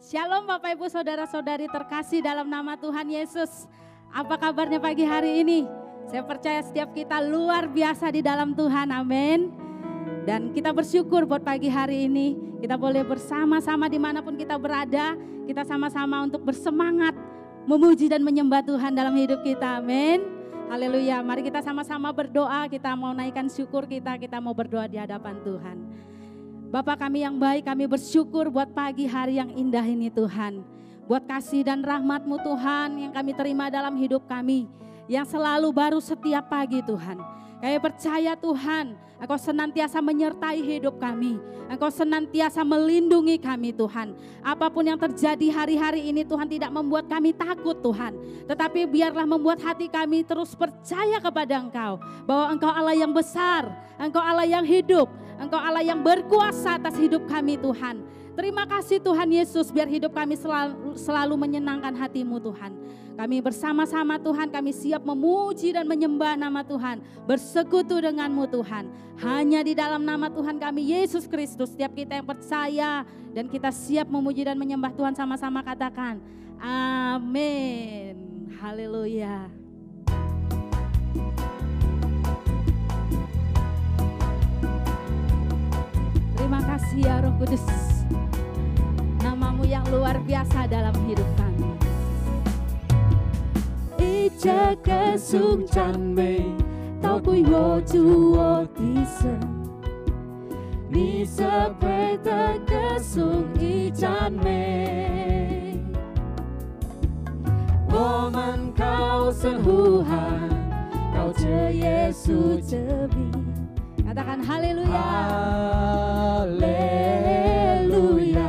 Shalom Bapak Ibu Saudara-saudari terkasih dalam nama Tuhan Yesus. Apa kabarnya pagi hari ini? Saya percaya setiap kita luar biasa di dalam Tuhan, amin. Dan kita bersyukur buat pagi hari ini. Kita boleh bersama-sama dimanapun kita berada. Kita sama-sama untuk bersemangat memuji dan menyembah Tuhan dalam hidup kita, amin. Haleluya, mari kita sama-sama berdoa. Kita mau naikkan syukur kita mau berdoa di hadapan Tuhan. Bapa kami yang baik, kami bersyukur buat pagi hari yang indah ini Tuhan. Buat kasih dan rahmat-Mu Tuhan yang kami terima dalam hidup kami. Yang selalu baru setiap pagi Tuhan. Kami percaya Tuhan, Engkau senantiasa menyertai hidup kami. Engkau senantiasa melindungi kami Tuhan. Apapun yang terjadi hari-hari ini Tuhan tidak membuat kami takut Tuhan. Tetapi biarlah membuat hati kami terus percaya kepada Engkau. Bahwa Engkau Allah yang besar, Engkau Allah yang hidup, Engkau Allah yang berkuasa atas hidup kami Tuhan. Terima kasih Tuhan Yesus, biar hidup kami selalu menyenangkan hati-Mu Tuhan. Kami bersama-sama Tuhan, kami siap memuji dan menyembah nama Tuhan. Bersekutu dengan-Mu Tuhan. Hanya di dalam nama Tuhan kami Yesus Kristus, setiap kita yang percaya dan kita siap memuji dan menyembah Tuhan, sama-sama katakan amin. Haleluya. Terima kasih ya Roh Kudus. Nama-Mu yang luar biasa dalam hidup kami. Cha cái xuống tràn mây tao quy hồ chu ô tí sơn ni sa pre ta cái xuống y tràn mây我们靠神呼喊靠着耶稣遮蔽 Katakan haleluya. Haleluya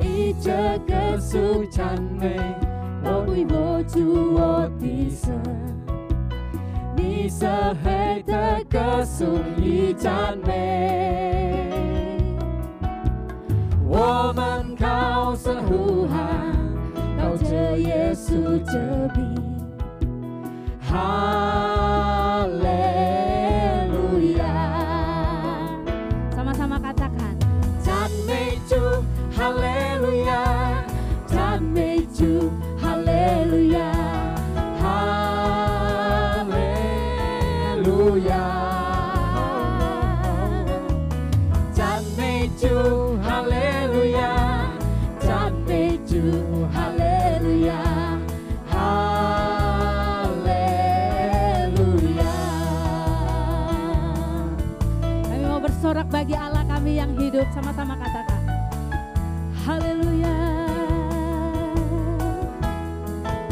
一这个颂赞美我为我主我的神你是黑的歌颂与赞美我们靠神呼喊靠着耶稣遮蔽哈利路亚 Sama-sama katakan 赞美主哈利路亚赞美主哈利路亚哈利路亚赞美主哈利路亚赞美主哈利路亚哈利路亚 Kami mau bersorak bagi Allah kami yang hidup, sama-sama katakan haleluya.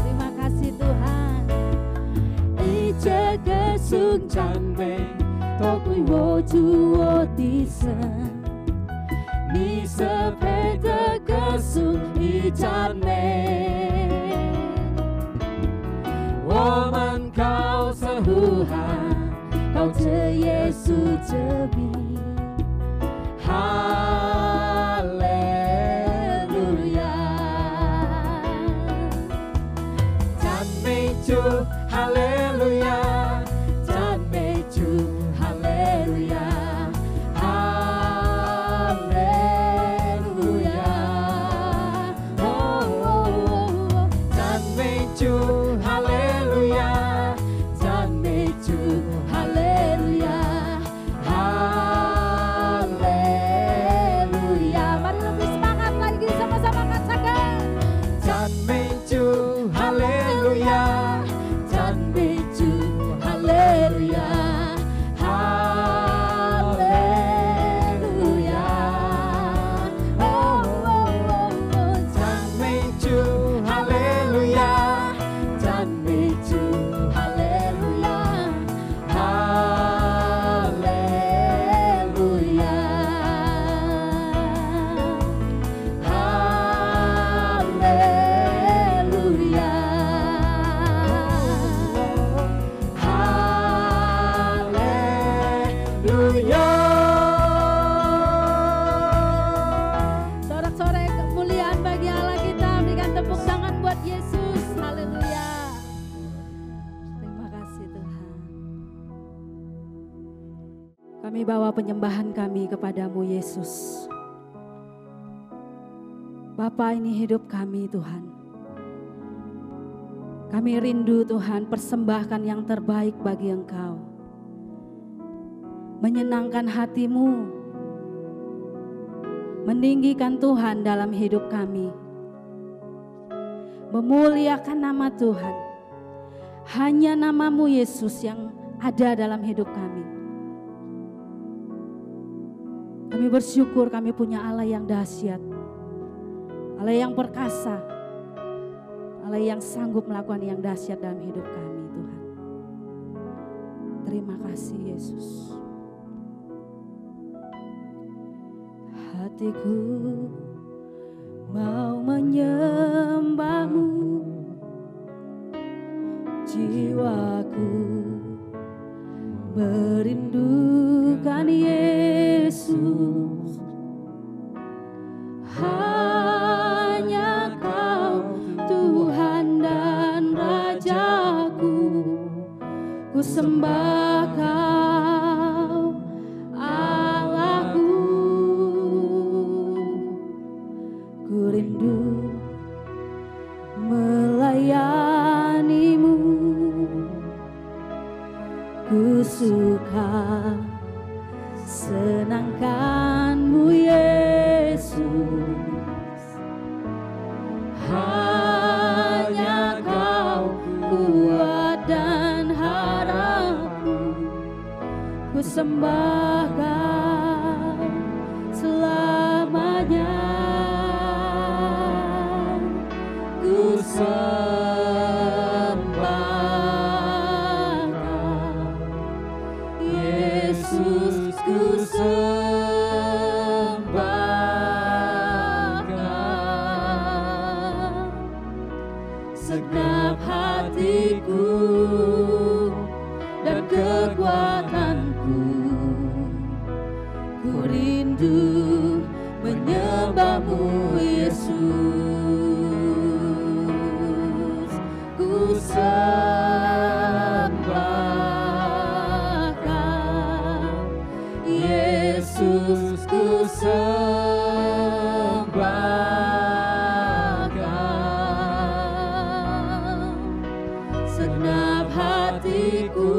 Terima kasih Tuhan. 一这个颂赞美都归我主我的神你是配的歌颂与赞美我们靠神呼喊靠着耶稣遮蔽哈利路亚赞美主哈利路亚赞美主哈利路亚哈利路亚赞美主哈利路亚赞美主哈利路亚哈利路亚 Mari lebih semangat lagi, sama-sama katakan赞美主哈利路亚赞美主哈利路亚哈利路亚赞美主哈利路亚赞美主哈利路亚哈利路亚哈利路亚哈利路亚 sorak-sorai kemuliaan bagi Allah kita. Berikan tepuk tangan buat Yesus. Haleluya. Terima kasih Tuhan. Kami bawa penyembahan kami kepadamu Yesus. Bapa, ini hidup kami Tuhan. Kami rindu Tuhan persembahkan yang terbaik bagi Engkau. Menyenangkan hati-Mu. Meninggikan Tuhan dalam hidup kami. Memuliakan nama Tuhan. Hanya nama-Mu Yesus yang ada dalam hidup kami. Kami bersyukur kami punya Allah yang dahsyat. Allah yang perkasa. Allah yang sanggup melakukan yang dahsyat dalam hidup kami Tuhan. Terima kasih Yesus. Hatiku mau menyembah-Mu, jiwaku merindukan Yesus. Hanya Kau Tuhan dan Rajaku, ku sembah Kau Allahku. Ku rindu melayani-Mu, ku suka senangkan-Mu Yesus. Hanya Kau kuat dan harapku, ku sembah Kau selamanya. Ku sembah Kau Yesus, ku sembah Kau segenap hatiku dan kekuatanku. Ku rindu menyembah-Mu Yesus. Ku sembah Kau Yesus, ku sembah Kau segenap hatiku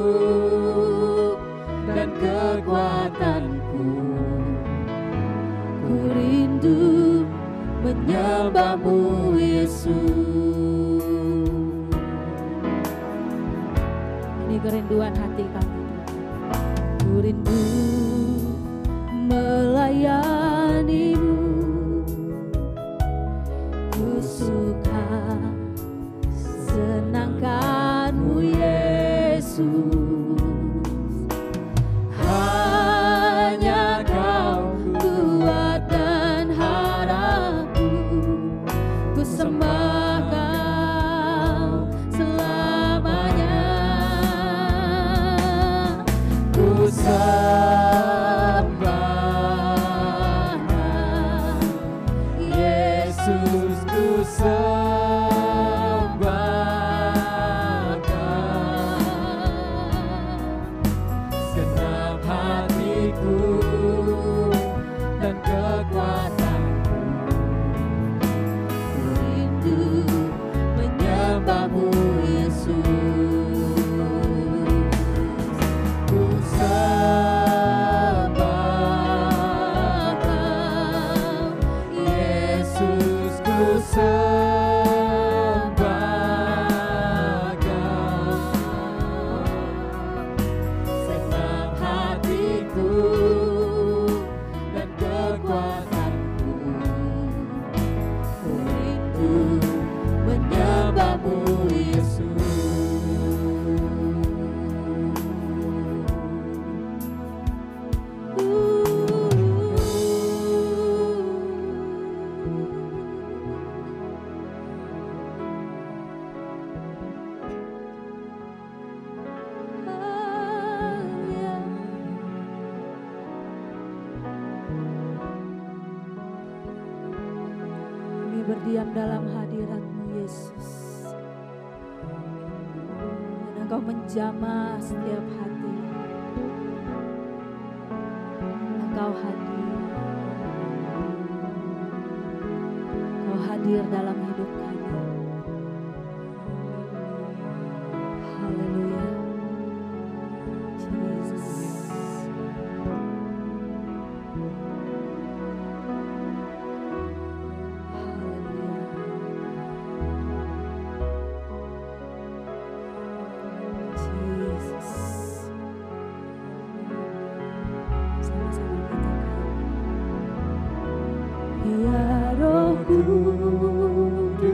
dan kekuatanku. Ku rindu menyembah-Mu Yesus. Ini kerinduan hati kami. Ku rindu melayani-Mu, ku suka senangkan-Mu Yesus. Hanya Kau kuat dan harapku, ku sembah Kau selamanya. Ku sembah Kau Yesus, ku sembah Kau segenap hatiku dan kekuatanku. Ku rindu menyembah-Mu Yesus. Ku sembah Kau Yesus, ku sembah Kau segenap hatiku dan kekuatanku. Ku rindu menyembah-Mu Yesus. Kami berdiam dalam hadirat-Mu Yesus. Dan Engkau menjamah setiap hati. Engkau hadir. Engkau hadir dalam hidup kami. Haleluya. Jesus. Ya Roh Kudus,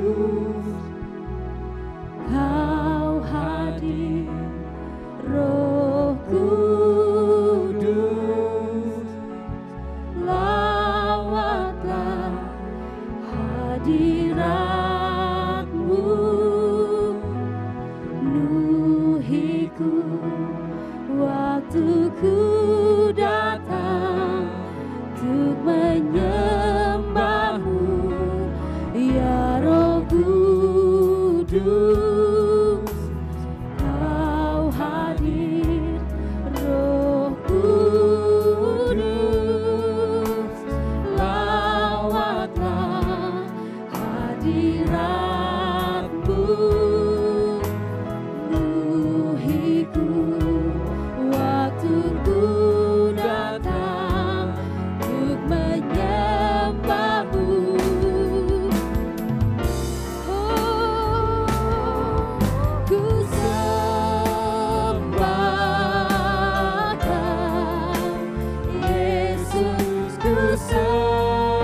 Kau hadir. Roh Kudus, lawatlah hadirat-Mu, penuhiku waktu ku datang untuk menyembah-Mu. Ya Roh Kudus, Kau hadir. Roh Kudus, lawatlah hadirat-Mu, penuhiku waktu ku datang untuk menyembah-Mu. Ku sembah Kau, Yesus, ku sembah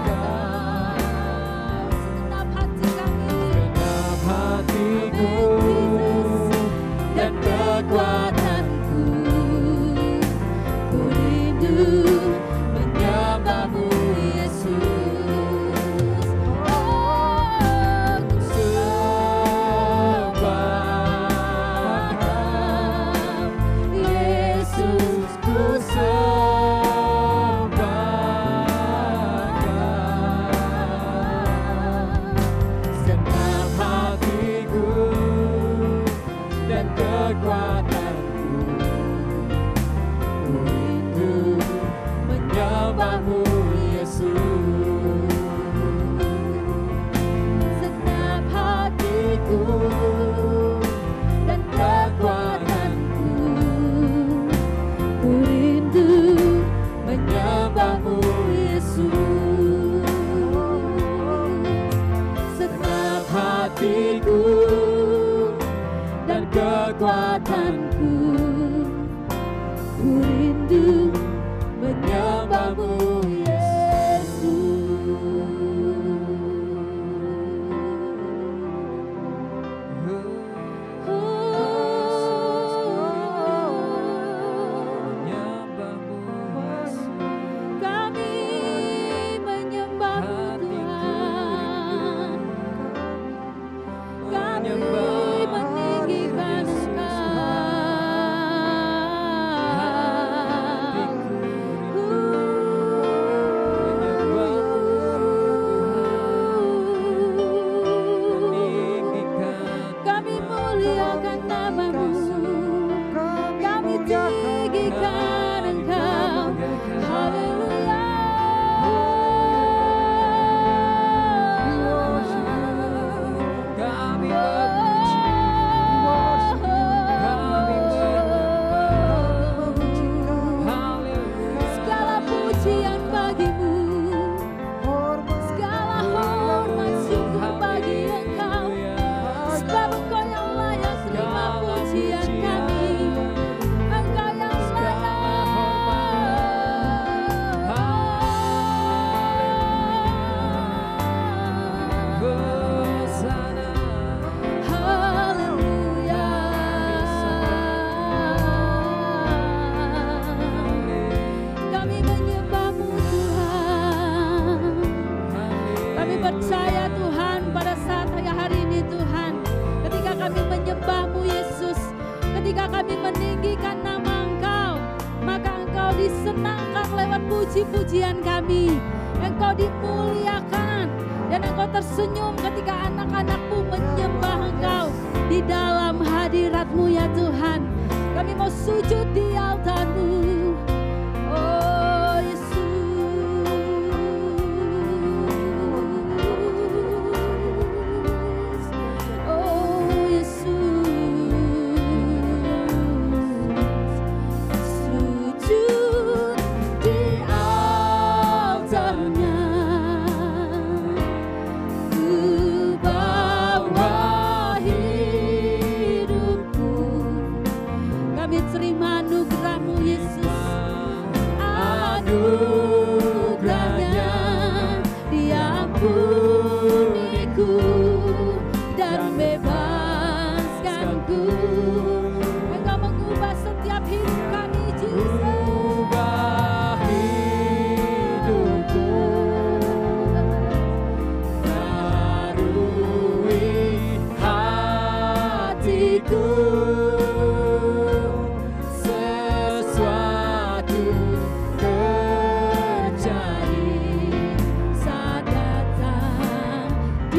Kau. Segenap hati kami, segenap hatiku dan kekuatanku, ku rindu menyembah-Mu, Yesus. Ku sembah Kau, Yesus, ku sembah Kau. Segenap hatiku dan kekuatanku, ku rindu menyembah-Mu, Yesus. Segenap hatiku dan kekuatanku, ku rindu menyembah-Mu, Yesus. Segenap hatiku dan kekuatanku, ku rindu menyembah-Mu, kami menyembah-Mu, Tuhan. Kami meninggikan kami muliakan nama-Mu, kami tinggikan Engkau. Haleluya. Kami memuji, haleluya. Segala pujian bagi-Mu, segala hormat syukur bagi Engkau, sebab Engkau yang layak terima pujian kami. Engkau yang Hosana, haleluya. Kami menyembah-Mu, Tuhan. Kami percaya, Tuhan, pada saat hari ini, Tuhan, ketika kami menyembah-Mu, Yesus, ketika kami meninggikan nama Engkau, maka Engkau disenangkan lewat puji-pujian kami. Engkau dimuliakan dan Engkau tersenyum ketika anak-anak-Mu menyembah Engkau di dalam hadirat-Mu, ya Tuhan. Kami mau sujud di altar-Mu. Oh Yesus.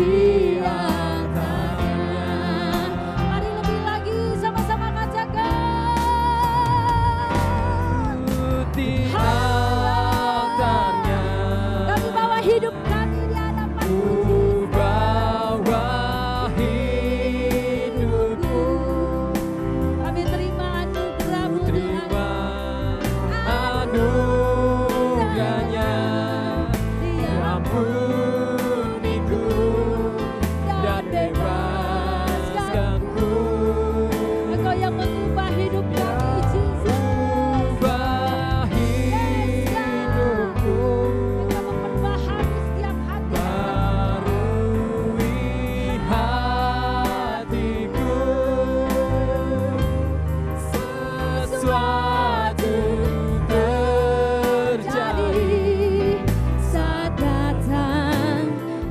di altarnya. Mari lebih lagi sama-sama katakan. Di altarnya. Kami bawa hidup kami di hadapan Ku bawa hidupku. kami terima anugerah-Mu Tuhan. Terima anugerahnya. Ampuniku dan bebaskanku. Engkau yang mengubah hidup kami, Jesus. Ubah hidupku. Engkau memperbaharui setiap hati. Barui hatiku. Sesuatu terjadi saat datang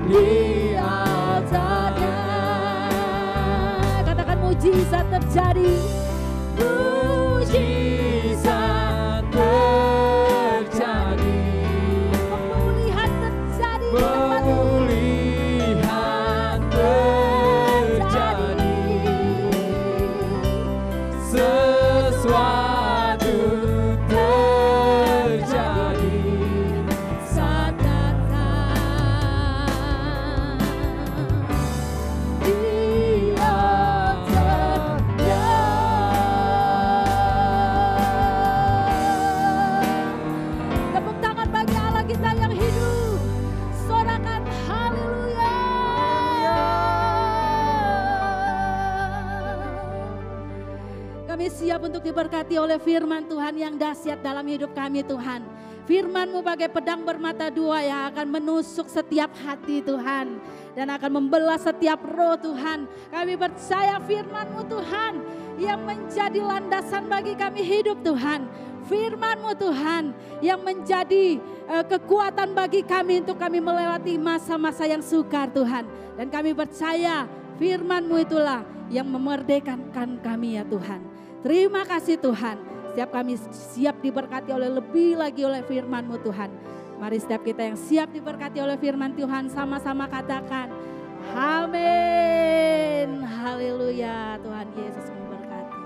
di altarnya. Katakan mujizat terjadi. Mujizat terjadi. Pemulihan terjadi. Pemulihan terjadi. Sesuatu terjadi Saat datang di altarnya. Tepuk tangan bagi Allah kita yang hidup. Sorakan haleluya. Kami siap untuk diberkati oleh firman Tuhan yang dahsyat dalam hidup kami Tuhan. Firman-Mu bagai pedang bermata dua yang akan menusuk setiap hati Tuhan. Dan akan membelah setiap roh Tuhan. Kami percaya firman-Mu Tuhan yang menjadi landasan bagi kami hidup Tuhan. Firman-Mu Tuhan yang menjadi kekuatan bagi kami untuk kami melewati masa-masa yang sukar Tuhan. Dan kami percaya firman-Mu itulah yang memerdekakan kami ya Tuhan. Terima kasih Tuhan. Setiap kami siap diberkati oleh lebih lagi oleh firman-Mu Tuhan. Mari setiap kita yang siap diberkati oleh firman Tuhan sama-sama katakan amin. Haleluya. Tuhan Yesus memberkati.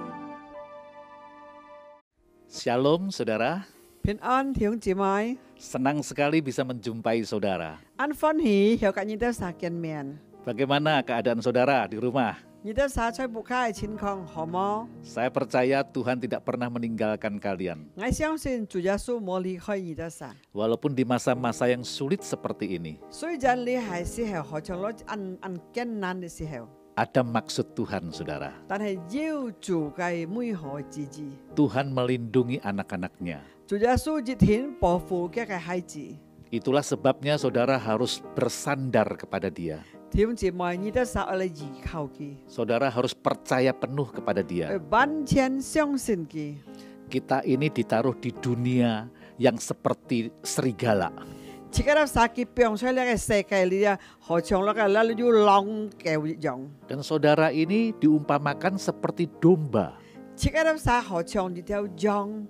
Shalom saudara, 平安弟兄姊妹， senang sekali bisa menjumpai saudara. 安歡喜又跟你哋撒見面。 Bagaimana keadaan saudara di rumah? 你哋撒在不開嘅情況好嗎？ Saya percaya Tuhan tidak pernah meninggalkan kalian. 我相信主耶穌冇離開你哋撒， Walaupun di masa-masa yang sulit seperti ini, 雖然你係時候好像攞艱難嘅時候， ada maksud Tuhan saudara. 但係要做嘅美好嘅旨意。 Tuhan melindungi anak-anaknya. 主耶穌熱天保護佢嘅孩子。 Itulah sebabnya saudara harus bersandar kepada Dia. 弟兄姊妹，你哋撒嚟依靠佢， Saudara harus percaya penuh kepada Dia. 完全相信佢。 Kita ini ditaruh di dunia yang seperti serigala. 即刻咧撒佢變出嚟嘅世界裏啊，好像嗰個咧要狼狗一樣。 Dan saudara ini diumpamakan seperti domba. 即刻咧撒好像一條羊。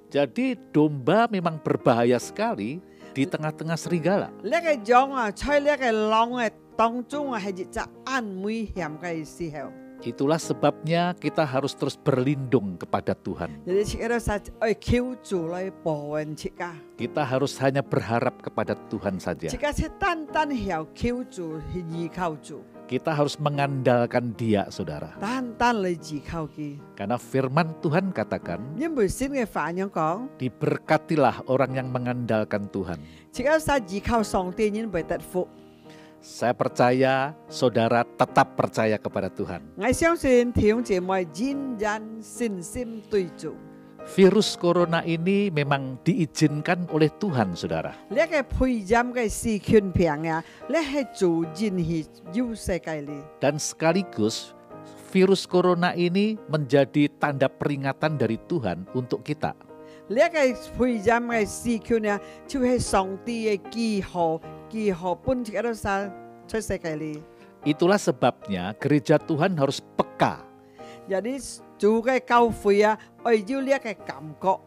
Jadi domba memang berbahaya sekali di tengah-tengah serigala. 呢個羊啊，在呢個狼嘅當中啊，係一隻暗危險嘅時候。 Itulah sebabnya kita harus terus berlindung kepada Tuhan. 你切到實愛求主來保護切家， Kita harus hanya berharap kepada Tuhan 切 saja. 家是單單係求主，係依靠主， Kita harus mengandalkan Dia, saudara. 單單嚟依靠佢。 Karena firman Tuhan katakan, 因為先嘅反應講， diberkatilah orang yang mengandalkan Tuhan. 切家實依靠上帝，因為得福。 Saya percaya saudara tetap percaya kepada Tuhan. 我相信弟兄姐妹仍然信心對主。 Virus corona ini memang diizinkan oleh Tuhan, saudara. 呢個配染嘅細菌病啊，呢係主人係要世界裏。 Dan sekaligus virus corona ini menjadi tanda peringatan dari Tuhan untuk kita. 呢個配染嘅細菌啊，就係上帝嘅記號本喺度晒出世界裏。 Itulah sebabnya gereja Tuhan harus peka 有啲做嘅教會啊，愛要呢個感覺；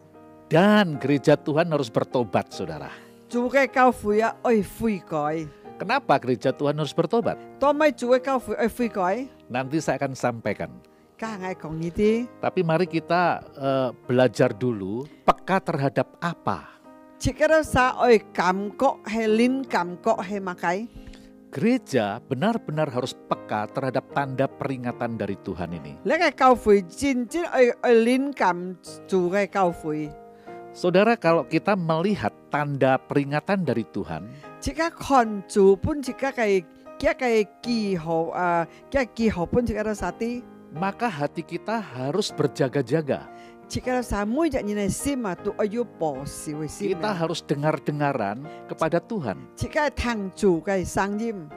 dan gereja Tuhan harus bertobat, saudara. 做嘅教會啊，愛悔改； Kenapa gereja Tuhan harus bertobat? 多咪做嘅教會愛悔改， Nanti saya akan sampaikan. 家係講呢啲。 Tapi mari kita belajar dulu peka terhadap apa. 切嗰度啥愛感覺係靈感覺係乜嘢？ Gereja benar-benar harus peka terhadap tanda peringatan dari Tuhan ini. 呢個教會真正愛靈感做嘅教會， Saudara, kalau kita melihat tanda peringatan dari Tuhan, 即刻看住本即刻嘅記號記號本即刻度啥啲？ maka hati kita harus berjaga-jaga. 即刻度啥每日人嘅心啊都要保守嘅心。 Kita harus dengar-dengaran kepada Tuhan. 即刻聽住嘅聲音。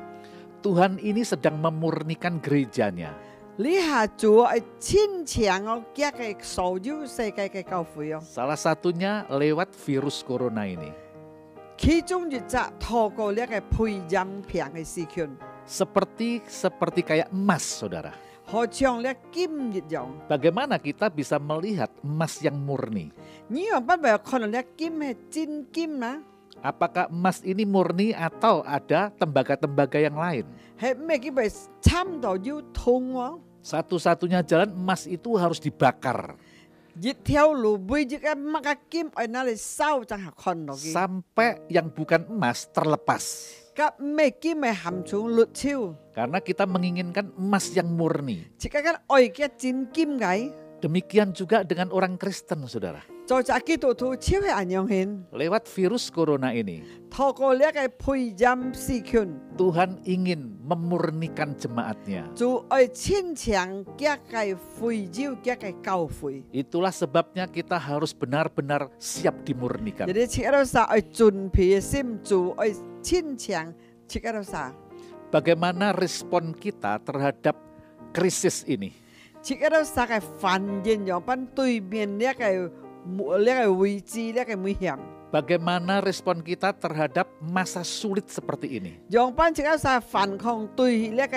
Tuhan ini sedang memurnikan gerejanya. 你下做係千強我家嘅所有世界嘅教會哦， Salah satunya lewat virus corona ini. 其中一隻透過呢個培養平嘅事權， Seperti kayak emas, saudara. 好像呢金一樣。 Bagaimana kita bisa melihat emas yang murni? 你用不係看到呢金係真金啊？ Apakah emas ini murni atau ada tembaga-tembaga yang lain? 係咩叫咪差唔多要痛喎？ Satu-satunya jalan emas itu harus dibakar 一條路每一個乜個金喺那裡燒就係看到嘅。 sampai yang bukan emas terlepas. 咁咩金係含重律超， Karena kita menginginkan emas yang murni. 即係個愛嘅真金嘅， Demikian juga dengan orang Kristen, saudara. 就係基督徒超係安樣顯， Lewat virus corona ini, 透過呢個培養事權。 Tuhan ingin memurnikan jemaatnya. 做愛千強嘅嘅會招嘅嘅教會， Itulah sebabnya kita harus benar-benar siap dimurnikan. 你哋切到啥愛準備嘅心做愛千強切到啥， Bagaimana respon kita terhadap krisis ini? 切到啥嘅反應樣班對面呢個位置呢個危險， Bagaimana respon kita terhadap masa sulit seperti ini? 樣班切到啥反抗對呢個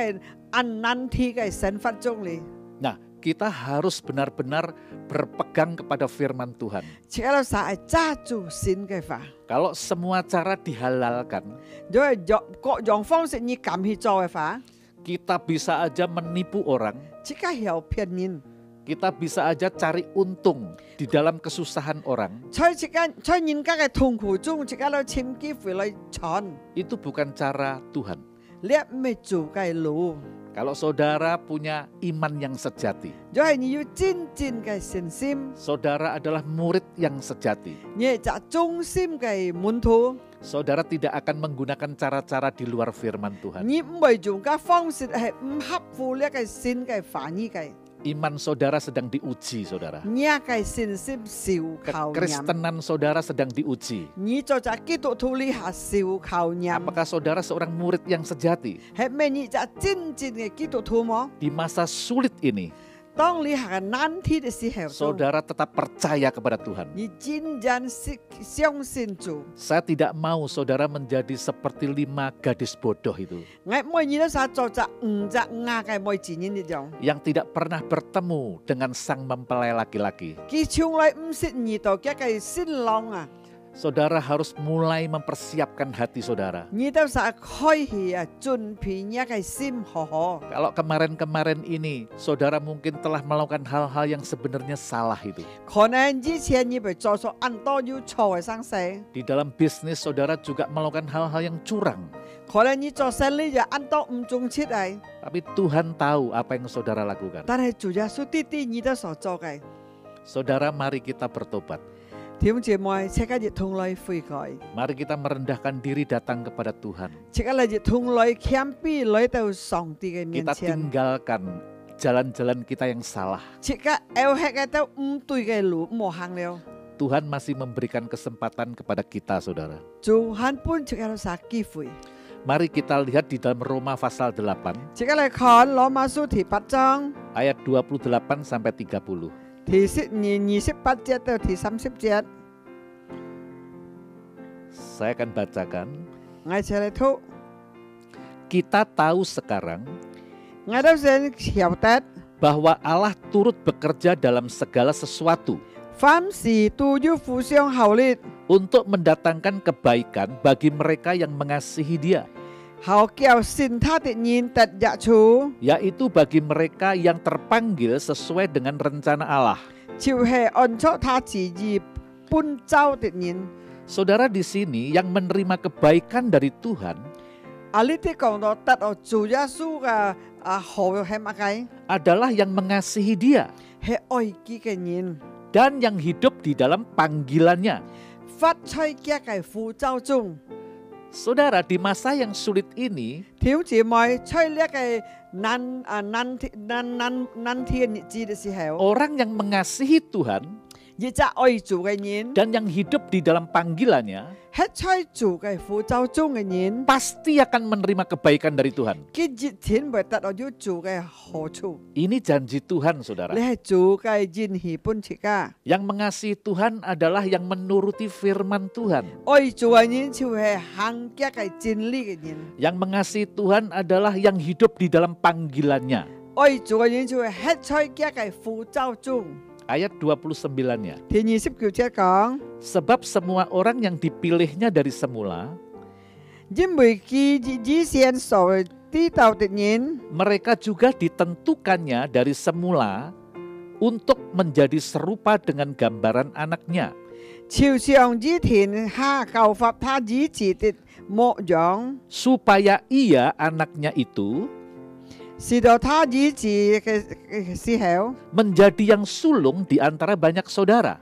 安難題嘅生活中嚟， Nah, kita harus benar-benar berpegang kepada firman Tuhan. 切到啥係揸住神嘅法， Kalau semua cara dihalalkan, 因為各樣方式你敢去做嘅法， kita bisa aja menipu orang, 即刻係騙人。 kita bisa aja cari untung di dalam kesusahan orang. 在人家嘅痛苦中，即刻攞簽機會嚟傳， Itu bukan cara Tuhan. 你咪做嘅路。 Kalau saudara punya iman yang sejati, 就係你要真正嘅信心， saudara adalah murid yang sejati. 你係集中心嘅門徒， Saudara tidak akan menggunakan cara-cara di luar firman Tuhan. 你唔係用嘅方式係唔合乎呢個神嘅範圍嘅， Iman saudara sedang diuji, saudara. 你嘅信心受考驗， Kekristenan saudara sedang diuji. 你做隻基督徒你係受考驗， Apakah saudara seorang murid yang sejati? 係咪你隻真正嘅基督徒麼？ Di masa sulit ini, 當你係難題嘅時候， saudara tetap percaya kepada Tuhan. 你真正相信主。 Saya tidak mau saudara menjadi seperti 5 gadis bodoh itu, 我每年都想做隻5隻鴨嘅每自然呢種， yang tidak pernah bertemu dengan sang mempelai laki-laki. 佢從來唔識遇到嘅係新郎啊！ Saudara harus mulai mempersiapkan hati saudara. 你都係開始啊，準備呢個心好好。 Kalau kemarin-kemarin ini saudara mungkin telah melakukan hal-hal yang sebenarnya salah itu. 可能之前你被做錯按多要錯嘅生死， Di dalam bisnis saudara juga melakukan hal-hal yang curang. 可能你做生意就按多唔中切嚟， Tapi Tuhan tahu apa yang saudara lakukan. 但係主耶穌啲啲你都所做嘅。 Saudara, mari kita bertobat. 弟兄姐妹，切刻熱痛來悔改， Mari kita merendahkan diri datang kepada Tuhan. 切刻嚟熱痛來謙卑來到上帝嘅面 Kita 前， tinggalkan jalan-jalan kita yang salah. 切刻要吃嘅都唔對嘅路唔行了。 Tuhan masih memberikan kesempatan kepada kita, saudara. 主肯本切刻都撒機會， Mari kita lihat di dalam Roma pasal 8, 切刻嚟看羅馬書第8章 ayat 28 sampai 30. 第28節到第30節， Saya akan bacakan. 我一齊嚟讀。 Kita tahu sekarang 我都想曉得， bahwa Allah turut bekerja dalam segala sesuatu 凡事都要互相效力， untuk mendatangkan kebaikan bagi mereka yang mengasihi Dia, 好叫信他的人得益處， yaitu bagi mereka yang terpanggil sesuai dengan rencana Allah. 就是按照他旨意本召的人。 Saudara di sini yang menerima kebaikan dari Tuhan 你哋講到得到主耶穌嘅好係乜嘢？ adalah yang mengasihi Dia 係愛佢嘅人， dan yang hidup di dalam panggilannya. 發出佢嘅呼召中。 Saudara, di masa yang sulit ini, 條姊妹吹呢個難天日子嘅時候， orang yang mengasihi Tuhan 亦就愛主嘅人， dan yang hidup di dalam panggilannya 喺吹主嘅呼召中嘅人， pasti akan menerima kebaikan dari Tuhan. 佢熱天會得到要主嘅好處。 Ini janji Tuhan, saudara. 你係主嘅應許本切㗎， Yang mengasihi Tuhan adalah yang menuruti firman Tuhan. 愛主嘅人就係行佢嘅真理嘅人， Yang mengasihi Tuhan adalah yang hidup di dalam panggilannya. 愛主嘅人就係喺吹佢嘅呼召中。 Ayat 29-nya. 第29節講， Sebab semua orang yang dipilihnya dari semula, 因為佢以前所知道的人， mereka juga ditentukannya dari semula untuk menjadi serupa dengan gambaran anaknya, 朝上之田下效法他以前的模樣， supaya ia anaknya itu 是到他以前嘅時候， menjadi yang sulung di antara banyak saudara.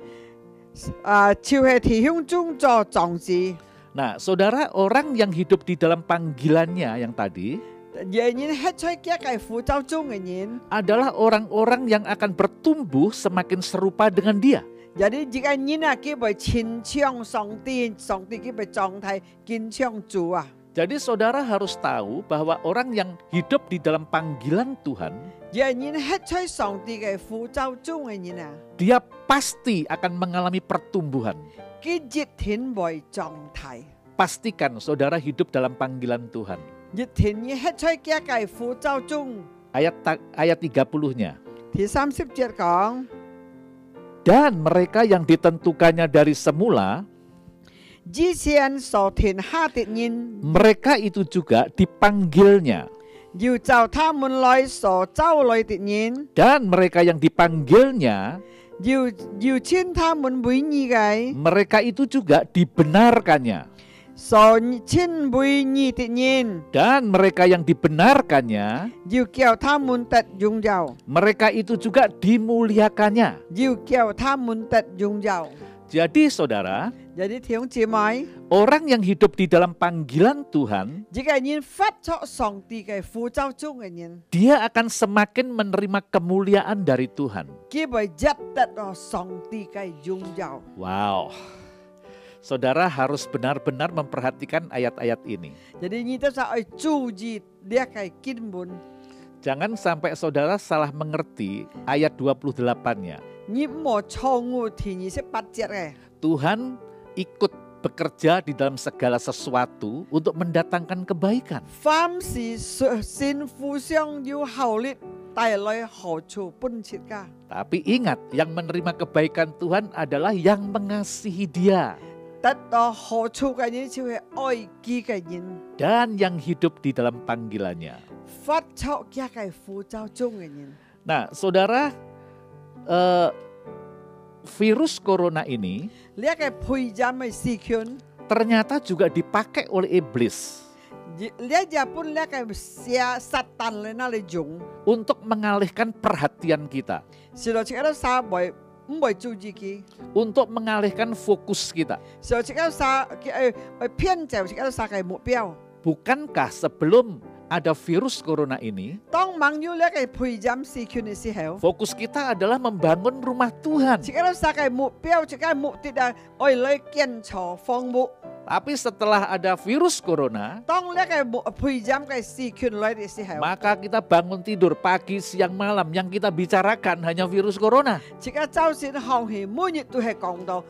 就係弟兄中作壯士。 Nah, saudara, orang yang hidup di dalam panggilannya yang tadi 人喺吹佢嘅呼召中嘅人， adalah orang-orang yang akan bertumbuh semakin serupa dengan dia. jadi jika人啊，佢會親像上帝，上帝佢會狀態堅強主啊。 Jadi saudara harus tahu bahwa orang yang hidup di dalam panggilan Tuhan, 人喺吹上帝嘅呼召中嘅人啊， dia pasti akan mengalami pertumbuhan. 佢熱天會狀態， Pastikan saudara hidup dalam panggilan Tuhan. 熱天你喺吹佢嘅呼召中。 Ayat 30-nya. 第30節講。 Dan mereka yang ditentukannya dari semula, 之前所填下的人， mereka itu juga dipanggilnya. 要照他們來所招來的人， Dan mereka yang dipanggilnya, 要稱他們為義嘅， mereka itu juga dibenarkannya. 所稱為義的人， Dan mereka yang dibenarkannya, 要叫他們得榮耀， mereka itu juga dimuliakannya. 要叫他們得榮耀。 Jadi saudara, jadi 弟兄姊妹， orang yang hidup di dalam panggilan Tuhan, 這個人發出上帝嘅呼召中嘅人， dia akan semakin menerima kemuliaan dari Tuhan. 佢會入得到上帝嘅榮耀。 Wow. Saudara harus benar-benar memperhatikan ayat-ayat ini. jadi 你都係愛注意呢個經文， Jangan sampai saudara salah mengerti ayat 28-nya. 你唔好錯誤第28節嘅。 Tuhan ikut bekerja di dalam segala sesuatu untuk mendatangkan kebaikan. 凡事先互相有效力，帶來好處本切㗎。 Tapi ingat, yang menerima kebaikan Tuhan adalah yang mengasihi Dia 得到好處嘅人就係愛佢嘅人， dan yang hidup di dalam panggilannya. 發出佢嘅呼召中嘅人。 Nah, saudara, virus corona ini 呢個配染嘅事件， ternyata juga dipakai oleh iblis 呢日本呢個撒旦嚟那嚟用， untuk mengalihkan perhatian kita, 是到這個撒會唔會注意佢， untuk mengalihkan fokus kita. 是到這個撒佢偏就這個撒嘅目標。 Bukankah sebelum ada virus corona ini, 當網友呢個配染事件嘅時候， fokus kita adalah membangun rumah Tuhan. 這個撒嘅目標，這個目的係愛來建造房屋。 Tapi setelah ada virus corona, 當呢個配染嘅事件來嘅時候， maka kita bangun tidur pagi, siang, malam. Yang kita bicarakan hanya virus corona. 這個周線行戲每日都係講到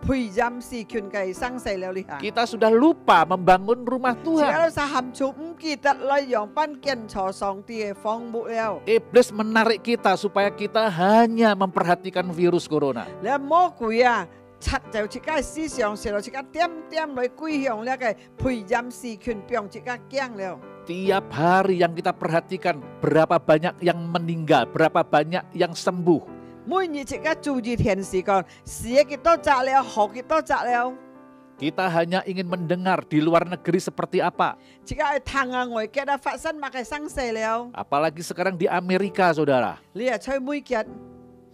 配染事件嘅生死了呢下。 Kita sudah lupa membangun rumah 這個 Tuhan. 撒含處唔記得來讓班建造上帝嘅房屋了。 Iblis menarik kita supaya kita hanya memperhatikan virus corona. 你魔鬼啊，拆就即個思想，成落即個點點來歸向呢個培養事權變即個驚了。 Tiap hari yang kita perhatikan berapa banyak yang meninggal, berapa banyak yang sembuh. 每日即個注意天時講，死幾多隻了，學幾多隻了。 Kita hanya ingin mendengar di luar negeri seperti apa. 即個聽下外國啊發生乜嘅生事了， Apalagi sekarang di Amerika, saudara. 你係吹每日，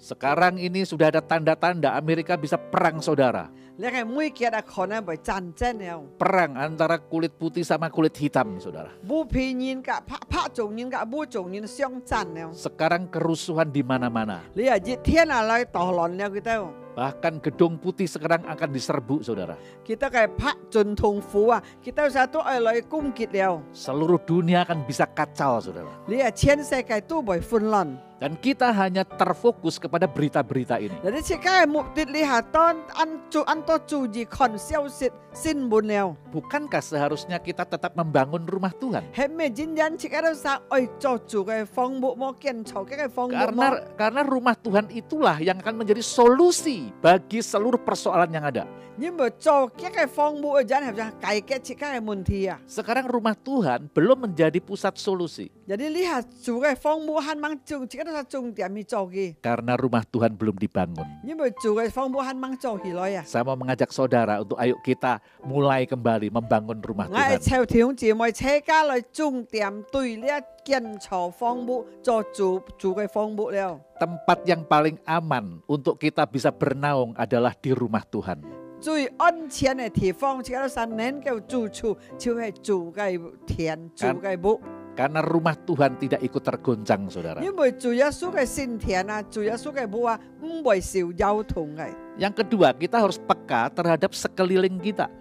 Sekarang ini sudah ada tanda-tanda Amerika bisa perang, saudara. 你係每日啊可能會戰爭了。 Perang antara kulit putih sama kulit hitam, saudara. 冇騙人㗎，拍做人㗎，冇做人相爭了。 Sekarang kerusuhan di mana-mana. 你係熱天啊來搗亂了佢都， Bahkan gedung putih sekarang akan diserbu, saudara. 佢都係拍盡痛苦啊，佢都成日都係來攻擊了。 Seluruh dunia akan bisa kacau, saudara. 你係全世界都會混亂。 Dan kita hanya terfokus kepada berita-berita ini. 嗱，你切嘅目的你係當按多注意看消息新聞了。 Bukankah seharusnya kita tetap membangun rumah Tuhan? 係咩原因？切嘅都係愛做住嘅房屋冇建造嘅房屋冇。 Karena rumah Tuhan itulah yang akan menjadi solusi bagi seluruh persoalan yang ada. 你冇做嘅房屋嘅人係咪解決切嘅問題啊？ Sekarang rumah Tuhan belum menjadi pusat solusi. 有啲你係住嘅房屋係掹做，切嘅都係重點去做嘅。 Karena rumah Tuhan belum dibangun. 你冇住嘅房屋係掹做起來啊？ Saya mau mengajak saudara untuk ayo kita mulai kembali membangun rumah 我係 Tuhan. 朝條姊妹車家來重點對呢一建造房屋做住嘅房屋了。 Tempat yang paling aman untuk kita bisa bernaung adalah di rumah Tuhan. 最安全嘅地方，切嘅都係能夠住處，就係住嘅田、住嘅屋。 Karena rumah Tuhan tidak ikut tergoncang, saudara. 因為住耶穌嘅聖田啊，住耶穌嘅屋啊，唔會受憂痛嘅。 Yang kedua, kita harus peka terhadap sekeliling kita.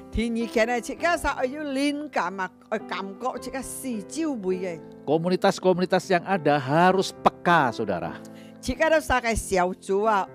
第二件咧，切嘅係要靈感啊，感覺切嘅四周圍嘅。 Komunitas-komunitas yang ada harus peka, saudara. 切嘅都係嘅小組啊，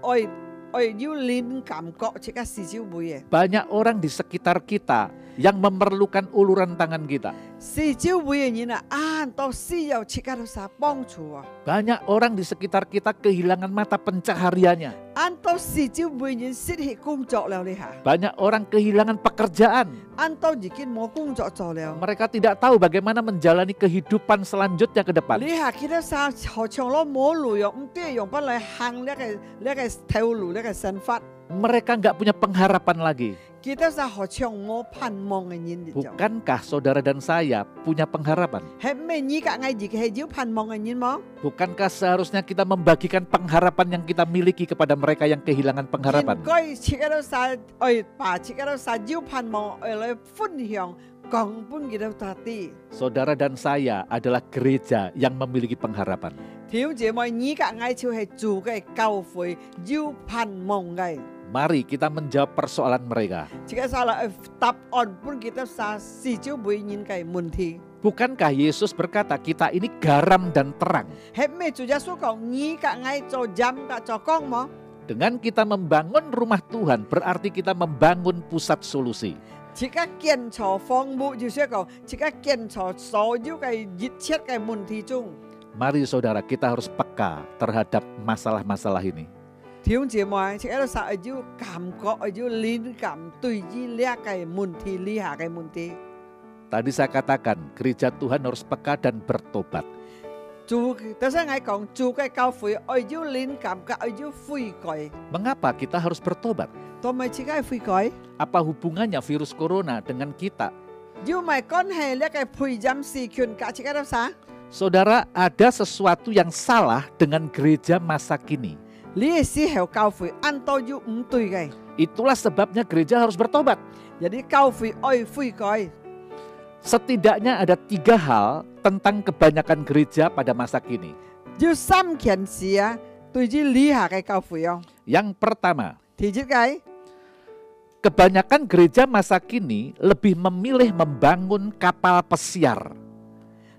要靈感覺切嘅四周圍嘅。 Banyak orang di sekitar kita yang memerlukan uluran tangan kita. 四周圍嘅人啊，都需要切嘅都係幫助啊。 Banyak orang di sekitar kita kehilangan mata pencahariannya. 按到四周圍人失去工作了你嚇， Banyak orang kehilangan pekerjaan. 按到已經冇工作做了。 Mereka tidak tahu bagaimana menjalani kehidupan selanjutnya ke depan. 你係記得曬何長攞冇路用，唔都係用不嚟行呢個條路呢個生活。 Mereka nggak punya pengharapan lagi. 記得曬何長冇盼望嘅人就。 Bukankah saudara dan saya punya pengharapan? 係咩？而家我哋係要盼望嘅人麼？ Bukankah seharusnya kita membagikan pengharapan yang kita miliki kepada mereka yang kehilangan pengharapan? 應該切到曬，把切到曬要盼望嚟分享，講本佢都得啲。 Saudara dan saya adalah gereja yang memiliki pengharapan. 條姐妹，而家我就係住嘅教會，要盼望嘅。 Mari kita menjawab persoalan mereka. 這個係啦，答案本佢都曬四周圍人嘅問題。 Bukankah Yesus berkata kita ini garam dan terang? 係咩？主耶穌講，而家我做鹽嘅做光麼？ Dengan kita membangun rumah Tuhan berarti kita membangun pusat solusi. 這個建造房屋就是講，這個建造所有嘅一切嘅問題中。 Mari saudara, kita harus peka terhadap masalah-masalah ini. 弟兄姊妹，這個係要感覺，要靈感對於呢個問題、以下嘅問題。 Tadi saya katakan gereja Tuhan harus peka dan bertobat. 做，頭先我講做嘅教會，要靈感嘅，要悔改， Mengapa kita harus bertobat? 同埋自己悔改， Apa hubungannya virus corona dengan kita? 要咪關係呢個培養事權價值嘅都啥？ Saudara, ada sesuatu yang salah dengan gereja masa kini. 呢個時候教會按到要唔對嘅， Itulah sebabnya gereja harus bertobat. 有啲教會愛悔改。 Setidaknya ada 3 hal tentang kebanyakan gereja pada masa kini. 要三件事啊，對於以下嘅教會啊， Yang pertama, 第一個。 kebanyakan gereja masa kini lebih memilih membangun kapal pesiar.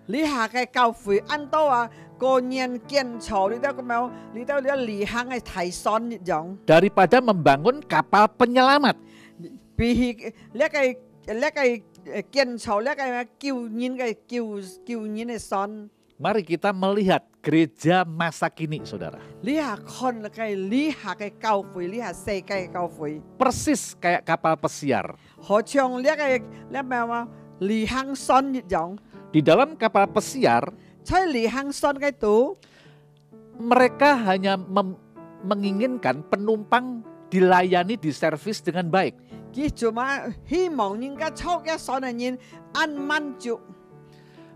你下嘅教會按到啊，個人建造你都咁樣，你都離行嘅提선一樣， Daripada membangun kapal penyelamat. 比起呢個建造呢個救人嘅선 Mari kita melihat gereja masa kini, saudara. 你下看嘅你下嘅教會，你下世界嘅教會， Persis kayak kapal pesiar. 好像呢個咩話離行船一樣， Di dalam kapal pesiar, 在離行船嘅度， mereka hanya menginginkan penumpang dilayani, diservis dengan baik. 佢cuma 希望人家坐嘅船嘅人按滿足。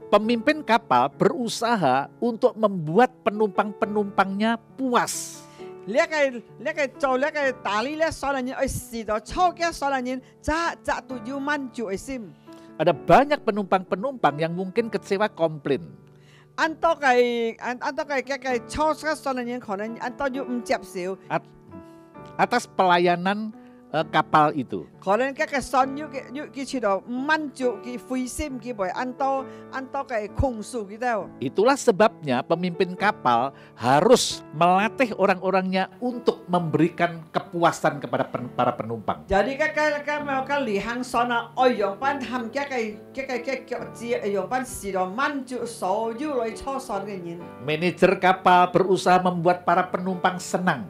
Pemimpin kapal berusaha untuk membuat penumpang-penumpangnya puas. 呢個做呢個打理呢船嘅人，去試到坐嘅船嘅人，扎都要滿足嘅心。 Ada banyak penumpang-penumpang yang mungkin kecewa, komplain. 按到嘅坐嘅船嘅人，可能按到要唔接受， Atas pelayanan kapal itu. 可能嘅船要去到唔滿足，佢灰心，佢會按到嘅控訴佢度。 Itulah sebabnya pemimpin kapal harus melatih orang-orangnya untuk memberikan kepuasan kepada para penumpang. Jadi cái離行船啊，愛用班含嘅腳趾，愛用班試到滿足所有來坐船嘅人。 Manajer kapal berusaha membuat para penumpang senang.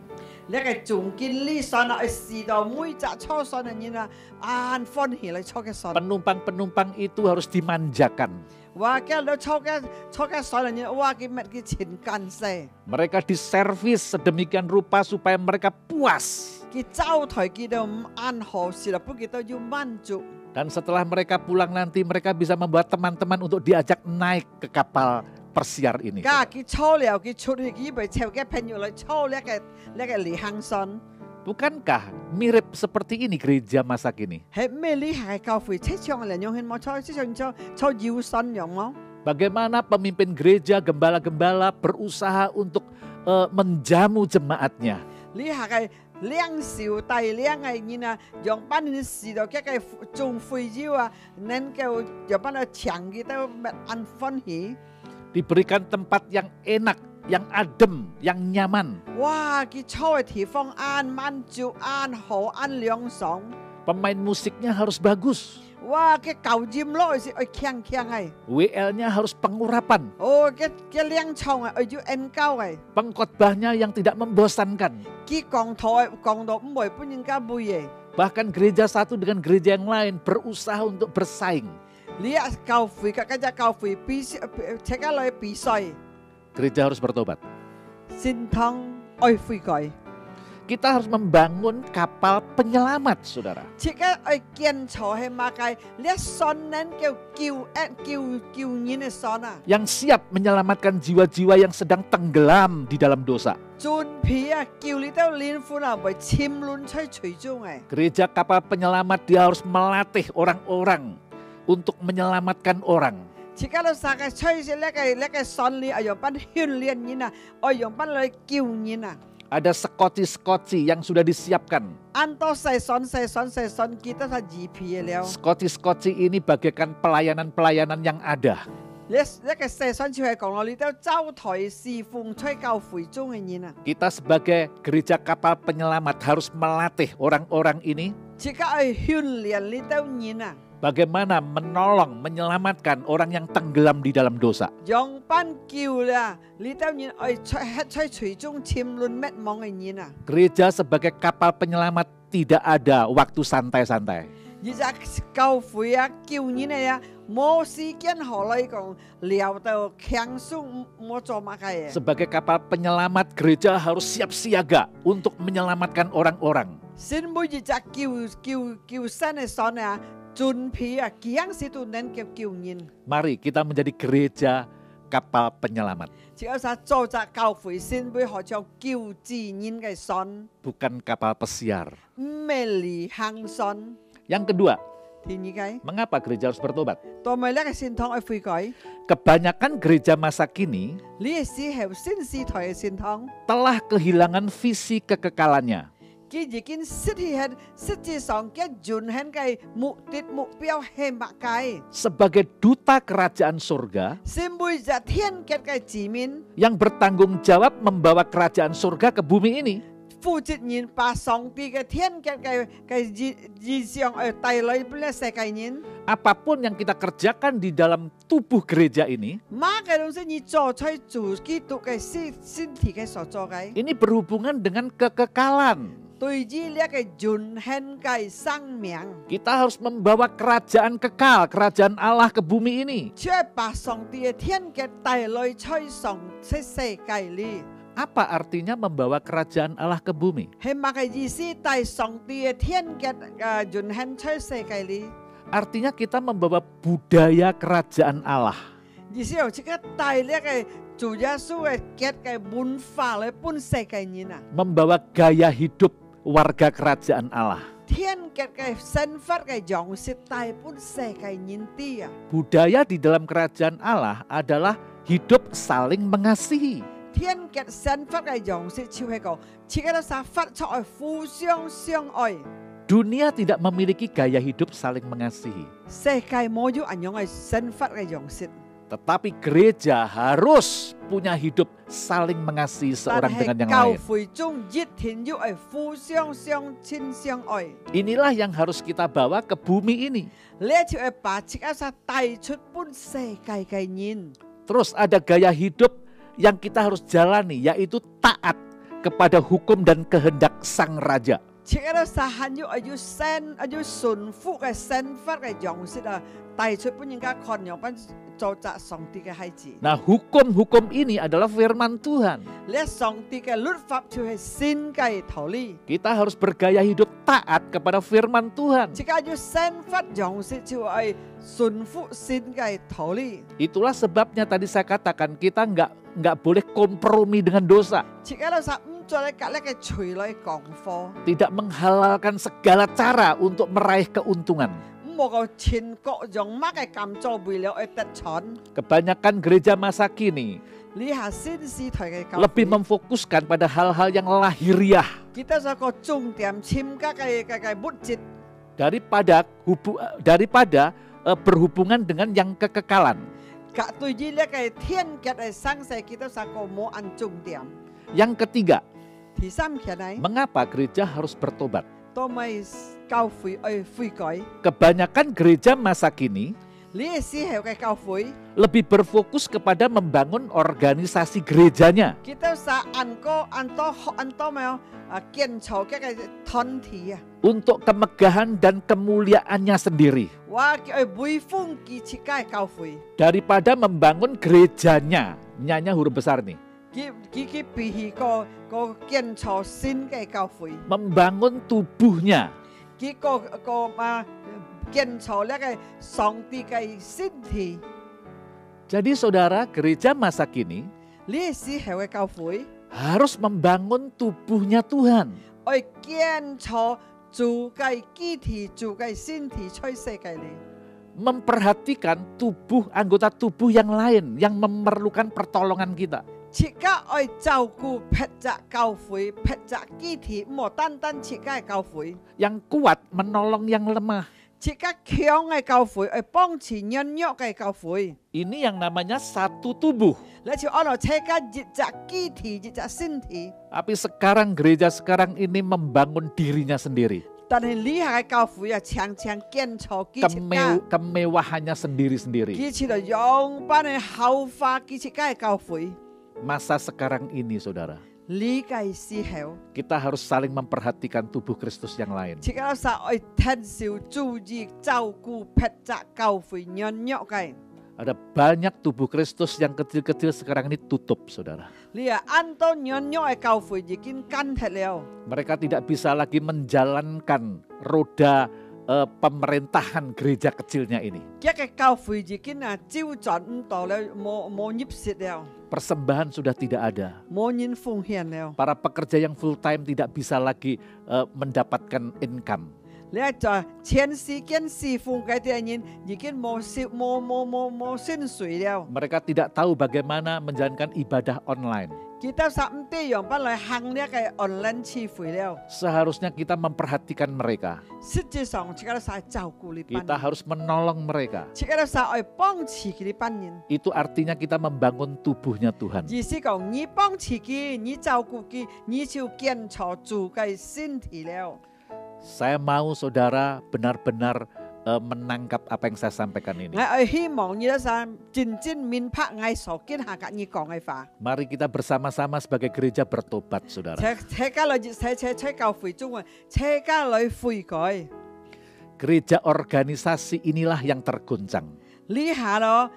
呢個總經理船啊，試到每隻坐船嘅人啊，按歡喜來坐嘅船。 Penumpang-penumpang itu harus dimanjakan. 哇！叫你坐嘅船嘅人，哇！佢錢幹勢， Mereka diservis sedemikian rupa supaya mereka puas. 佢走台佢都唔按好，試到不佢都要滿足。 Dan setelah mereka pulang nanti mereka bisa membuat teman-teman untuk diajak naik ke kapal persiar ini. 家佢坐了，佢出去佢咪湊嘅朋友來坐呢個離行船。 Bukankah mirip seperti ini gereja masa kini? 係咩？你係教會車上嘅人用冇坐，車上坐搖船用冇？ Bagaimana pemimpin gereja, gembala-gembala berusaha untuk menjamu jemaatnya. 你係領袖帶領嘅人啊，用班人試到嘅種會友啊，能夠用班嚟搶佢都咪安歡喜。 Diberikan tempat yang enak, yang adem, yang nyaman. 哇！佢坐嘅地方按滿足、按好、按涼爽。 Pemain musiknya harus bagus. 哇！佢舊音樂是愛強嘅。 WL-nya harus pengurapan. 哦，佢靚唱啊，愛要恩高嘅。 Pengkhotbahnya yang tidak membosankan. 佢講到唔會本人家背嘅。 Bahkan gereja satu dengan gereja yang lain berusaha untuk bersaing. 你啊教會嘅嗰隻教會比請家來比賽， Gereja harus bertobat. 先通愛悔改， Kita harus membangun kapal penyelamat, saudara. 請家愛建造係乜嘅？你船能夠救人嘅船啊， Yang siap menyelamatkan jiwa-jiwa yang sedang tenggelam di dalam dosa. 準備啊救你到靈魂啊，為潛淪在水中嘅。 Gereja kapal penyelamat dia harus melatih orang-orang untuk menyelamatkan orang. 請家都曬嘅吹住呢個船裏，愛用班訓練人啊，愛用班嚟救人啊。 Ada skoci-skoci yang sudah disiapkan. 按到細船，記得係二皮嘅了。 Skoci-skoci ini bagaikan pelayanan-pelayanan yang ada. 呢個細船就係講到你都走台侍奉吹教會中嘅人啊。 Kita sebagai gereja kapal penyelamat harus melatih orang-orang ini 即刻去訓練呢啲人啊， bagaimana menolong, menyelamatkan orang yang tenggelam di dalam dosa. 用班叫啦，呢啲人去水中潛淪滅亡嘅人啊， Gereja sebagai kapal penyelamat tidak ada waktu santai-santai. 而家教會啊叫人嚟啊，冇時間何來講聊到輕鬆冇做乜嘅嘢。 Sebagai kapal penyelamat, gereja harus siap siaga untuk menyelamatkan orang-orang. 先每日就叫新嘅船啊，準備啊，幾樣事都能夠叫人。 Mari kita menjadi gereja kapal penyelamat, 只有做隻教會先會學像叫自然嘅船， bukan kapal pesiar. 唔係離行船。 Yang kedua, 第二個， mengapa gereja harus bertobat? 同埋呢個先堂去悔改， Kebanyakan gereja masa kini 呢個時候先是台嘅先堂， telah kehilangan visi kekekalannya. 佢已經失去係實際上嘅原先嘅目標係乜嘅？ Sebagai duta kerajaan surga 是每日天國嘅子民， yang bertanggung jawab membawa kerajaan surga ke bumi ini. 負責人把上帝嘅天國嘅意象帶來俾世界人。 Apapun yang kita kerjakan di dalam tubuh gereja ini, 乜嘅東西你做出做基督嘅身體嘅所做嘅， ini berhubungan dengan kekekalan. 對於呢個永恆嘅生命， Kita harus membawa kerajaan kekal, kerajaan Allah ke bumi ini. 卻把上帝嘅天國帶來出世界裏。 Apa artinya membawa kerajaan Allah ke bumi? 係乜嘅意思？帶上帝嘅天國永恆出世界裏。 Artinya kita membawa budaya kerajaan Allah. 意思又即刻帶呢個主耶穌嘅國嘅文化嚟本世界人啊！ Membawa gaya hidup warga kerajaan Allah. 天國嘅身法嘅樣式帶本世界人啲啊！ Budaya di dalam kerajaan Allah adalah hidup saling mengasihi. 天國身法嘅樣式就係個，即刻都係發出嚟互相相愛。 Dunia tidak memiliki gaya hidup saling mengasihi. 世界冇有人樣嘅身法嘅樣式， Tetapi gereja harus punya hidup saling mengasihi 但 seorang dengan 係 yang 教 lain. 會中一定要係互相相親相愛。 Inilah yang harus kita bawa ke bumi ini. 呢就係把即刻曬帶出本世界嘅人。 Terus ada gaya hidup yang kita harus jalani, yaitu taat kepada hukum dan kehendak sang raja. 即刻都曬係要順服嘅身法嘅樣式啊，帶出本人家看樣本做責上帝嘅孩子。 Nah, hukum-hukum ini adalah firman Tuhan. 呢上帝嘅律法就係新嘅道理。 Kita harus bergaya hidup taat kepada firman Tuhan. 即刻要身法樣式就係順服新嘅道理。 Itulah sebabnya tadi saya katakan kita nggak boleh kompromi dengan dosa. 即刻都曬唔再嚟隔呢嘅隨來講課， Tidak menghalalkan segala cara untuk meraih keuntungan. 唔冇個全國用乜嘅咁做為了去得錢。 Kebanyakan gereja masa kini 呢下先是台嘅教 lebih 會。 memfokuskan pada hal-hal yang lahiriah kita個重點參加嘅物質。 daripada berhubungan dengan yang kekekalan. 對於呢個天國嘅生世，kita個冇按重點。 Yang ketiga, 第三期呢， mengapa gereja harus bertobat? 都咪教會去悔改。 Kebanyakan gereja masa kini 呢個時候嘅教會， lebih berfokus kepada membangun organisasi gerejanya. kita按多咩建造嘅團體啊， Untuk kemegahan dan kemuliaannya sendiri. 我叫每逢建設嘅教會， Daripada membangun gerejanya. Nyanya huruf besar nih. 佢比起個建造新嘅教會， Membangun tubuhnya. 佢建造呢個上帝嘅身體。 Jadi saudara, gereja masa kini 呢個時候嘅教會， harus membangun tubuhnya Tuhan. 去建造主嘅肢體、主嘅身體出世界裏。 Memperhatikan anggota tubuh yang lain yang memerlukan pertolongan kita. 切刻去照顧劈責教會、劈責肢體，唔好單單切刻嘅教會。 Yang kuat menolong yang lemah. 切刻強嘅教會，去幫持軟弱嘅教會。 Ini yang namanya satu tubuh. 你就按照切刻熱責肢體、熱責身體。 Tapi sekarang gereja sekarang ini membangun dirinya sendiri. 但係呢下嘅教會啊，常常建造基切刻， Kemewahannya sendiri-sendiri. 基切嚟用班嘅後化基切刻嘅教會。 Masa sekarang ini saudara, 呢個時候， kita harus saling memperhatikan tubuh Kristus yang lain. 切刻實去聽少注意照顧劈責教會軟弱嘅。 Ada banyak tubuh Kristus yang kecil-kecil sekarang ini tutup saudara. 你啊，按到軟弱嘅教會已經乾涸了。 Mereka tidak bisa lagi menjalankan roda pemerintahan gereja kecilnya ini. 一個教會已經啊招轉唔到了，冇業蝕了， Persembahan sudah tidak ada. 冇人奉獻了。 Para pekerja yang full time tidak bisa lagi mendapatkan income. 你在前世跟師傅嗰啲人已經冇薪水了。 Mereka tidak tahu bagaimana menjalankan ibadah online. Kita sampai yang pada hang dia kayak online ชี費了。 Seharusnya kita memperhatikan mereka. 實際上，這個係照顧你班 Kita 人， harus menolong mereka. 這個係愛幫持佢哋班人。 Itu artinya kita membangun tubuhnya Tuhan. 意思講，你幫持佢，你照顧佢，你就建造主嘅身體了。 Saya mau saudara benar-benar menangkap apa yang saya sampaikan ini. 我係希望你哋真正明白我所見下嘅你講嘅話。 Mari kita bersama-sama sebagai gereja bertobat, saudara. 車家來車教會中啊，車家來悔改。 Gereja organisasi inilah yang terguncang. 呢下咯，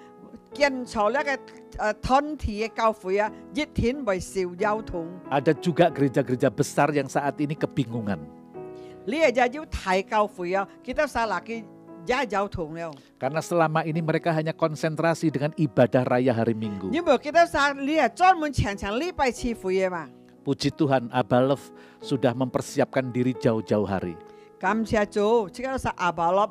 建造呢個團體嘅教會啊，一天為受憂痛。 Ada juga gereja-gereja besar yang saat ini kebingungan. 呢個就要大教會啊，kita salah嘅也憂痛了。 Karena selama ini mereka hanya konsentrasi dengan ibadah raya hari Minggu. 因為kita salah你係專門常禮拜次會嘅嘛。 Puji Tuhan, Abba Love sudah mempersiapkan diri jauh-jauh hari. 感謝主，這個係阿爸樂，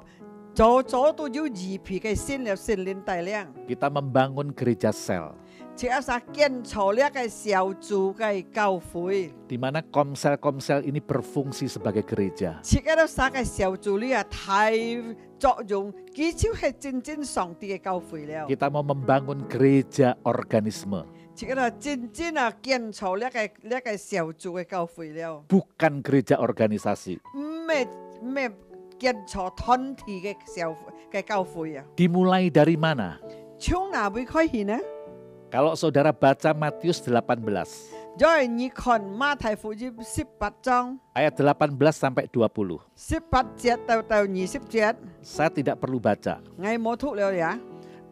早都要預備嘅先了聖靈帶領。 Kita membangun gereja sel, 這個係建造呢個小組嘅教會。 di mana komsel-komsel ini berfungsi sebagai gereja. 這個係個小組呢係太作用，佢就係真正上帝嘅教會了。 Kita mau membangun gereja organisme, 這個係真正啊建造呢個小組嘅教會了。 bukan gereja organisasi. 咩建造團體嘅教會啊？ Dimulai dari mana? 從哪位開始呢？ Kalau saudara baca Matius 18 因為你看馬太福音18章 ayat 18 sampai 20. 18節到20節， Saya tidak perlu baca, 我冇讀了呀。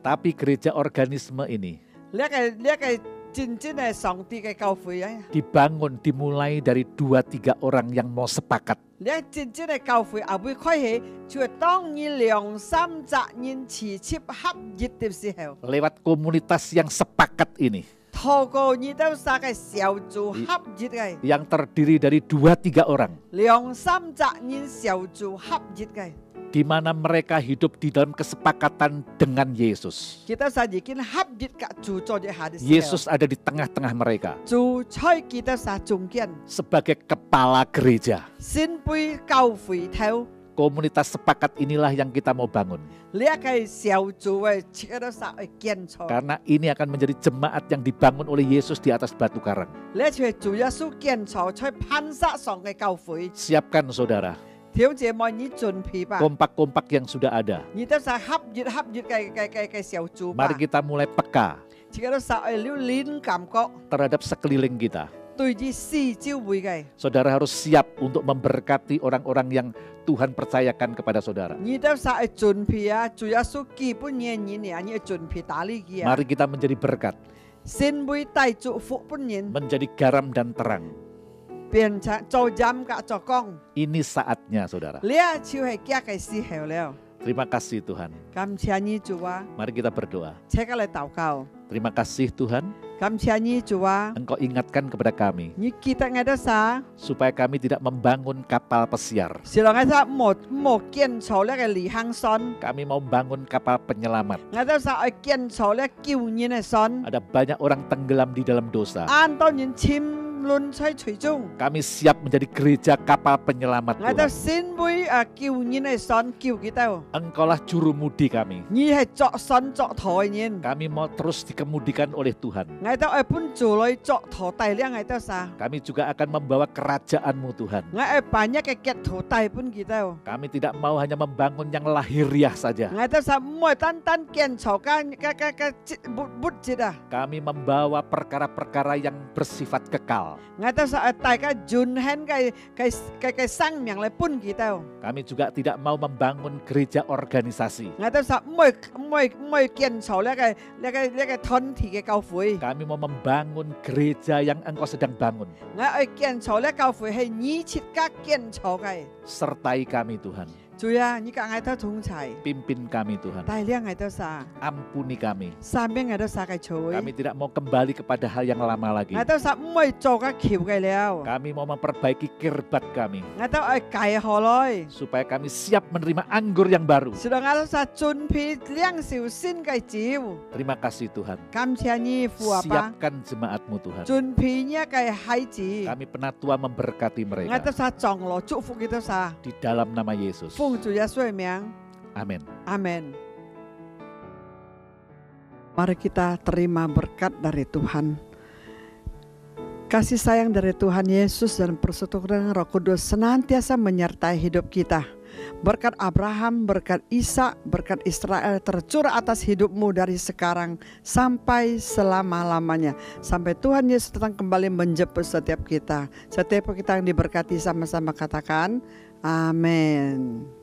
tapi gereja organisme ini 呢個真正係上帝嘅教會啊！ dibangun dimulai dari 2-3 orang yang mau sepakat. 呢個真正嘅教會啊，會開始就係當你2、3人齊切合一嘅時候， Lewat komunitas yang sepakat ini, 透過你到三個小組合一嘅 yang terdiri dari 2-3 orang, 2、3人小組合一嘅。 di mana mereka hidup di dalam kesepakatan dengan Yesus. Kita sa已經合一嘅主作一下嘅時候， Yesus ada di tengah-tengah mereka 主在kita sa中間， sebagai kepala gereja. 先輩教會頭， Komunitas sepakat inilah yang kita mau bangun. 呢個小組嘅kita sa建造， Karena ini akan menjadi jemaat yang dibangun oleh Yesus di atas batu karang. 呢個係主耶穌建造在磐石上嘅教會。 Siapkan saudara, 條姐妹，你準備吧， kompak-kompak yang sudah ada. 你都sa合一嘅小組吧。 Mari kita mulai peka kita sa了靈感覺， terhadap sekeliling kita. 對住四周圍嘅， Saudara harus siap untuk memberkati orang-orang yang Tuhan percayakan kepada saudara. 你都sa準備啊！主耶穌基本嘢你啊，你準備打理佢啊， Mari kita menjadi berkat, 先會帶祝福本人。 menjadi garam dan terang. 變成做飲格作工， Ini saatnya saudara. 呢就係家嘅時候了。 Terima kasih Tuhan. 感謝你主啊， Mari kita berdoa. 請我嚟禱告。 Terima kasih Tuhan, 感謝你主啊， Engkau ingatkan kepada kami 你記得我哋啥？ supaya kami tidak membangun kapal pesiar. 是讓我哋冇建造呢個離行船， Kami mau membangun kapal penyelamat. 我哋啥去建造呢救人嘅船， Ada banyak orang tenggelam di dalam dosa. 按到人沉淪在水中。 Kami siap menjadi gereja kapal penyelamat 我哋 Tuhan. 先會救人嘅船救佢哋。 Engkaulah juru mudi kami. 你係作船作舵嘅人， Kami mau terus dikemudikan oleh Tuhan. 我哋係本主來作舵帶領我哋啥？ Kami juga akan membawa kerajaan-Mu Tuhan. 我係扮一個基督帶本佢哋。 Kami tidak mau hanya membangun yang lahiriah saja. 我哋啥唔係單單建造嘅物質啊！ Kami membawa perkara-perkara yang bersifat kekal. 我哋啥大家盡獻嘅生命嚟本佢哋。 Kami juga tidak mau membangun gereja organisasi. 我哋啥唔係建造呢個團體嘅教會。 Kami mau membangun gereja yang Engkau sedang bangun. 我係建造呢教會係你設計建造嘅， Sertai kami Tuhan. 主呀，你讲爱到同在， Pimpin kami Tuhan. 带领爱到啥？ Ampuni kami. 三边爱到啥嘅错？ Kami tidak mau kembali kepada hal yang lama lagi. 爱到啥唔会做嘅橋嘅了， Kami mau memperbaiki kirbat kami. 爱到愛改好來， Supaya kami siap menerima anggur yang baru. 是到愛到啥準備領受新嘅酒。 Terima kasih Tuhan. 感謝你父阿爸， Siapkan jemaatmu Tuhan. 準備呢嘅孩子， Kami penatua memberkati 愛到 mereka. 啥長老祝福佢到啥， Di dalam nama Yesus. 奉主耶穌嘅名， Amin. amin. Mari kita terima berkat dari Tuhan. Kasih sayang dari Tuhan Yesus dan persekutuan Roh Kudus senantiasa menyertai hidup kita. Berkat Abraham, berkat Ishak, berkat Israel tercurah atas hidupmu dari sekarang sampai selama-lamanya. Sampai Tuhan Yesus datang kembali menjemput setiap kita. Setiap kita yang diberkati sama-sama katakan amin.